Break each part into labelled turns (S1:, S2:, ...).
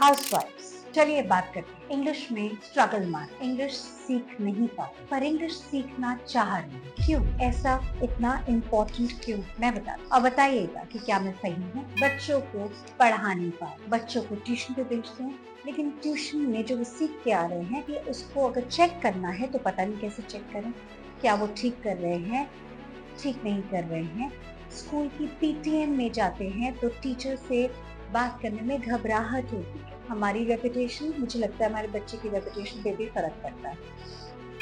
S1: हाउसवाइफ्स। चलिए बात करते हैं इंग्लिश में स्ट्रगल मार। इंग्लिश सीख नहीं पाते पर इंग्लिश सीखना चाह रहे हैं, क्यों? ऐसा इतना इम्पोर्टेंट क्यों? मैं बता दूं। और बताइएगा कि क्या मैं सही हूँ। बच्चों को पढ़ा नहीं पा रहे, बच्चों को ट्यूशन पे भेजते हैं, लेकिन ट्यूशन में जो वो सीख के आ रहे हैं कि उसको अगर चेक करना है तो पता नहीं कैसे चेक करें। क्या वो ठीक कर रहे हैं, ठीक नहीं कर रहे हैं। स्कूल की पीटीएम में जाते हैं तो टीचर से बात करने में घबराहट होती है। हमारी रेपुटेशन, मुझे लगता है हमारे बच्चे की रेपुटेशन पे भी फर्क पड़ता है।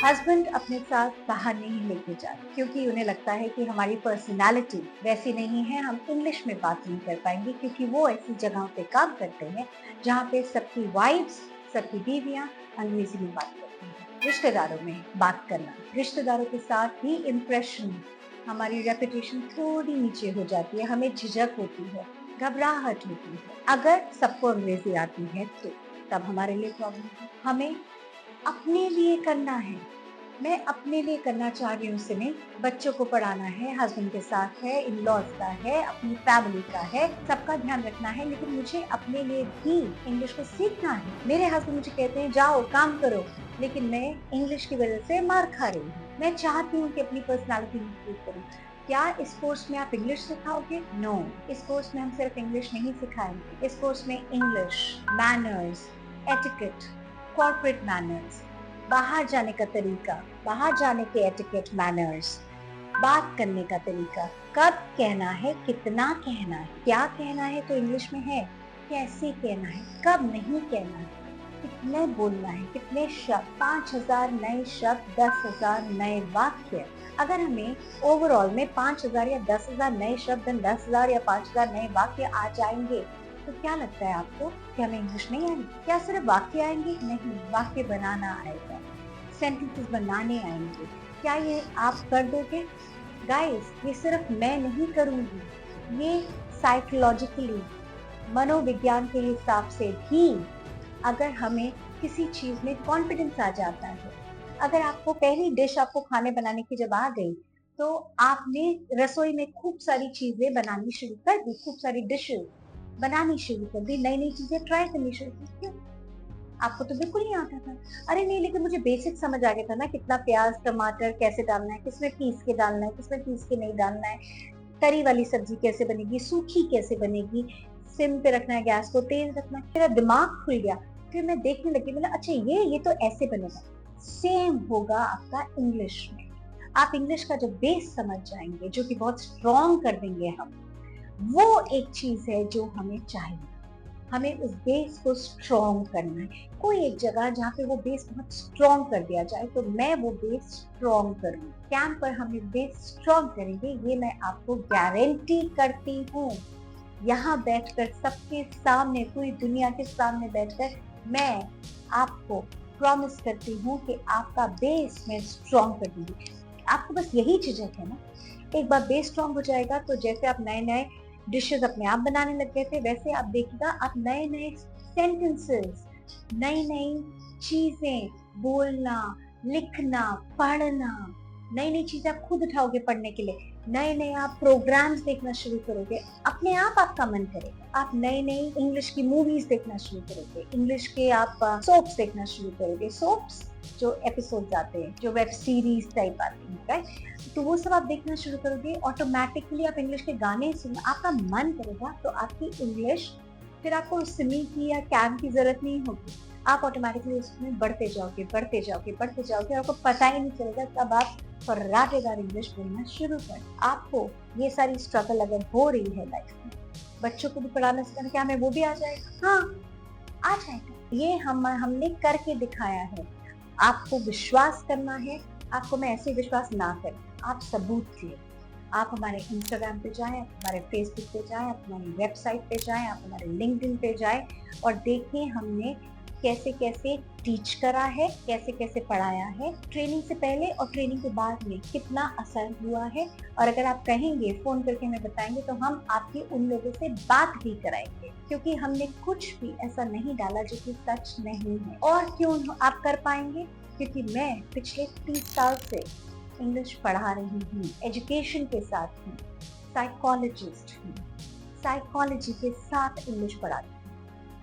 S1: हस्बैंड अपने साथ बाहर नहीं लेके जाते क्योंकि उन्हें लगता है कि हमारी पर्सनालिटी वैसी नहीं है, हम इंग्लिश में बात नहीं कर पाएंगे, क्योंकि वो ऐसी जगहों पे काम करते हैं जहाँ पे सबकी वाइफ्स, सबकी बीवियां अंग्रेजी में बात करती हैं। रिश्तेदारों में बात करना, रिश्तेदारों के साथ भी इम्प्रेशन, हमारी रेपुटेशन थोड़ी नीचे हो जाती है, हमें झिझक होती है, घबराहट होती है। अगर सबको अंग्रेजी आती है तो तब हमारे लिए प्रॉब्लम है। हमें अपने लिए करना है, मैं अपने लिए करना चाह रही हूँ उसे नहीं। बच्चों को पढ़ाना है, हस्बैंड के साथ है, इन लॉज का है, अपनी फैमिली का है, सबका ध्यान रखना है, लेकिन मुझे अपने लिए भी इंग्लिश को सीखना है। मेरे हस्बैंड मुझे कहते हैं जाओ काम करो, लेकिन मैं इंग्लिश की वजह से मार खा रही हूँ। मैं चाहती हूँ कि अपनी पर्सनालिटी इंप्रूव करूँ। क्या इस कोर्स में आप इंग्लिश सिखाओगे? नो, इस कोर्स में हम सिर्फ इंग्लिश नहीं सिखाएंगे। इस कोर्स में English, manners, etiquette, corporate manners, बाहर जाने का तरीका, बाहर जाने के एटिकेट, मैनर्स, बात करने का तरीका, कब कहना है, कितना कहना है, क्या कहना है तो इंग्लिश में है, कैसे कहना है, कब नहीं कहना है, कितने बोलना है, कितने शब्द, 5000 नए शब्द, 10,000 नए वाक्य। अगर हमें ओवरऑल में 5000 या 10,000 नए शब्द, 10,000 या 5,000 नए वाक्य आ जाएंगे तो क्या लगता है आपको कि हमें इंग्लिश नहीं आएगी? क्या सिर्फ वाक्य आएंगे? नहीं, वाक्य बनाना आएगा, सेंटेंसेस बनाने आएंगे। क्या ये आप कर दोगे? गाइस, ये सिर्फ मैं नहीं करूंगी, ये साइकोलॉजिकली, मनोविज्ञान के हिसाब से भी अगर हमें किसी चीज में कॉन्फिडेंस आ जाता है, अगर आपको पहली डिश आपको खाने बनाने की जब आ गई तो आपने रसोई में खूब सारी चीजें बनानी शुरू कर दी, खूब सारी डिशेस बनानी शुरू कर दी, नई नई चीजें ट्राई करनी शुरू की। क्यों? आपको तो बिल्कुल नहीं आता था। अरे नहीं, लेकिन मुझे बेसिक समझ आ गया था ना, कितना प्याज टमाटर कैसे डालना है, किसमें पीस के डालना है, किसमें पीस के नहीं डालना है, तरी वाली सब्जी कैसे बनेगी, सूखी कैसे बनेगी, सिम पे रखना है, गैस को तेज रखना है। मेरा दिमाग खुल गया। फिर मैं देखने लगी, मैंने अच्छा ये तो ऐसे बनेगा। सेम होगा आपका इंग्लिश में। आप इंग्लिश का जब बेस समझ जाएंगे, जो कि बहुत स्ट्रॉन्ग कर देंगे हम, वो एक चीज है जो हमें चाहिए। हमें उस बेस को स्ट्रॉन्ग करना है। कोई एक जगह जहाँ पे वो बेस बहुत स्ट्रॉन्ग कर दिया जाए तो मैं वो बेस स्ट्रॉन्ग करूँ। कैंप पर हम बेस स्ट्रॉन्ग करेंगे, ये मैं आपको गारंटी करती हूँ। यहाँ बैठकर सबके सामने, पूरी दुनिया के सामने बैठकर मैं आपको प्रॉमिस करती हूँ कि आपका बेस मैं स्ट्रॉन्ग कर दूंगी। आपको बस यही झिझक है ना। एक बार बेस स्ट्रॉन्ग हो जाएगा तो जैसे आप नए नए डिशेस अपने आप बनाने लग गए थे, वैसे आप देखिएगा आप नए नए सेंटेंसेस, नई नई चीजें बोलना, लिखना, पढ़ना, नई नई चीजें आप खुद उठाओगे पढ़ने के लिए, नए नए आप प्रोग्राम्स देखना शुरू करोगे, अपने आप आपका मन करेगा। आप नई नई इंग्लिश की मूवीज देखना शुरू करोगे, इंग्लिश के आप सोप्स देखना शुरू करोगे, सोप्स जो एपिसोड्स आते हैं, जो वेब सीरीज टाइप आती है, राइट? तो वो सब आप देखना शुरू करोगे, ऑटोमेटिकली आप इंग्लिश के गाने सुनना आपका मन करेगा, तो आपकी इंग्लिश, फिर आपको सिमी की या कैम की जरूरत नहीं होगी। आप ऑटोमेटिकली उसमें बढ़ते जाओगे, बढ़ते जाओगे, बढ़ते जाओगे, आपको पता ही नहीं चलेगा कब आप फर्राटेदार इंग्लिश बोलना शुरू कर। आपको ये सारी स्ट्रगल अगर हो रही है लाइफ में, बच्चों को भी पढ़ाना सिखाना, क्या हमें वो भी आ जाएगा? हाँ, आ जाएगा। ये हमने करके दिखाया है। आपको विश्वास करना है। आपको मैं ऐसे विश्वास ना करें, आप सबूत दिए। आप हमारे इंस्टाग्राम पे जाएं, आप हमारे फेसबुक पे जाएं, आप हमारी वेबसाइट पे जाएं, आप हमारे लिंक्डइन पे जाएं और देखें हमने कैसे कैसे टीच करा है, कैसे कैसे पढ़ाया है, ट्रेनिंग से पहले और ट्रेनिंग के बाद में कितना असर हुआ है। और अगर आप कहेंगे, फोन करके हमें बताएंगे, तो हम आपके उन लोगों से बात भी कराएंगे, क्योंकि हमने कुछ भी ऐसा नहीं डाला जो कि सच नहीं है। और क्यों आप कर पाएंगे? क्योंकि मैं पिछले 30 साल से इंग्लिश पढ़ा रही हूँ, एजुकेशन के साथ हूँ, साइकोलॉजिस्ट हूँ, साइकोलॉजी के साथ इंग्लिश पढ़ाती हूँ।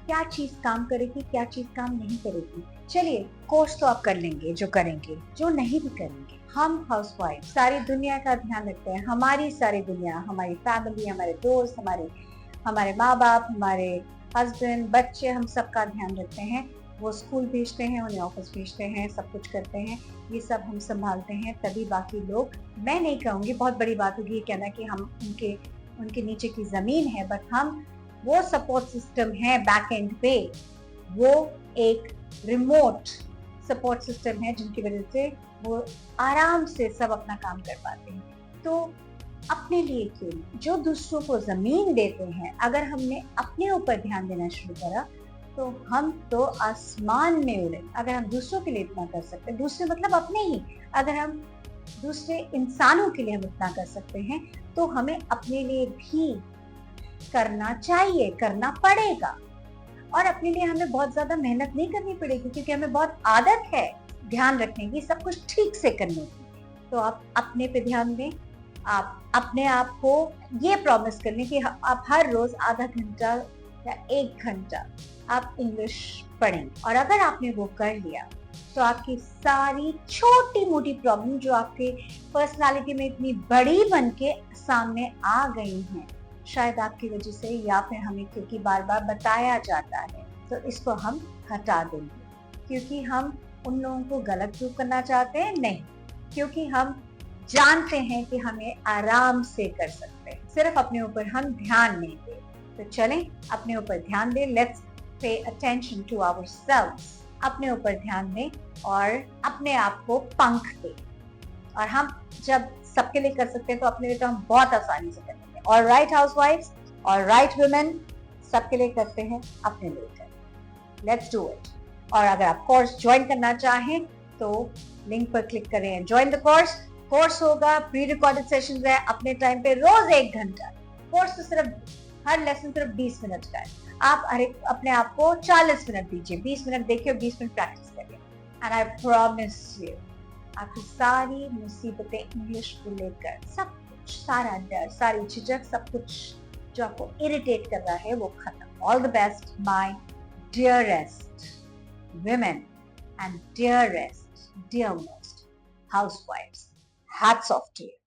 S1: क्या चीज काम करेगी, क्या चीज काम नहीं करेगी। चलिए, कोर्स तो आप कर लेंगे, जो करेंगे, जो नहीं भी करेंगे, हम हाउसवाइफ सारी दुनिया का ध्यान रखते हैं। हमारी सारी दुनिया, हमारी फैमिली, हमारे दोस्त, हमारे माँ बाप, हमारे हस्बैंड, बच्चे, हम सबका ध्यान रखते हैं। वो स्कूल भेजते हैं, उन्हें ऑफिस भेजते हैं, सब कुछ करते हैं, ये सब हम संभालते हैं। तभी बाकी लोग, मैं नहीं कहूँगी बहुत बड़ी बात होगी ये कहना कि हम उनके नीचे की जमीन है, बट हम वो सपोर्ट सिस्टम है बैक एंड पे, वो एक रिमोट सपोर्ट सिस्टम है जिनकी वजह से वो आराम से सब अपना काम कर पाते हैं। तो अपने लिए क्यों, जो दूसरों को जमीन देते हैं, अगर हमने अपने ऊपर ध्यान देना शुरू करा तो हम तो आसमान में उड़े। अगर हम दूसरों के लिए इतना कर सकते हैं, दूसरे मतलब अपने ही, अगर हम दूसरे इंसानों के लिए हम इतना कर सकते हैं, तो हमें अपने लिए भी करना चाहिए, करना पड़ेगा। और अपने लिए हमें बहुत ज्यादा मेहनत नहीं करनी पड़ेगी, क्योंकि हमें बहुत आदत है ध्यान रखने की, सब कुछ ठीक से करने की। तो आप अपने पे ध्यान दें, आप अपने आप को ये प्रॉमिस कर लें कि आप हर रोज आधा घंटा या 1 घंटा आप इंग्लिश पढ़ें। और अगर आपने वो कर लिया तो आपकी सारी छोटी मोटी प्रॉब्लम जो आपके पर्सनालिटी में इतनी बड़ी बन के सामने आ गई हैं, शायद आपकी वजह से, या फिर हमें क्योंकि बार बार बताया जाता है, तो इसको हम हटा देंगे। क्योंकि हम उन लोगों को गलत प्रूव करना चाहते हैं? नहीं, क्योंकि हम जानते हैं कि हमें आराम से कर सकते हैं, सिर्फ अपने ऊपर हम ध्यान नहीं दें। तो चलें, अपने ऊपर ध्यान दें। Let's pay attention to ourselves. अपने ऊपर ध्यान दें और अपने आप को पंख दें। और हम जब सबके लिए कर सकते हैं तो अपने लिए तो हम बहुत आसानी से कर लेंगे। ऑलराइट हाउसवाइफ्स, ऑलराइट वुमेन, सबके लिए करते हैं, अपने लिए करें। Let's do it. और अगर आप कोर्स ज्वाइन करना चाहें तो लिंक पर क्लिक करें, ज्वाइन द कोर्स। कोर्स होगा, प्री रिकॉर्डेड सेशंस है, अपने टाइम पे रोज 1 घंटा। कोर्स तो सिर्फ, हर लेसन सिर्फ 20 मिनट का है। आप अपने आप को 40 मिनट दीजिए, 20 मिनट देखिए, 20 मिनट प्रैक्टिस करिए। एंड आई प्रॉमिस यू, आपकी सारी मुसीबतें इंग्लिश को लेकर, सब कुछ, सारा डर, सारी झिझक, सब कुछ जो आपको इरिटेट कर रहा है, वो खत्म। All the best my dearest women and dearest, dearmost housewives. Hats off to you.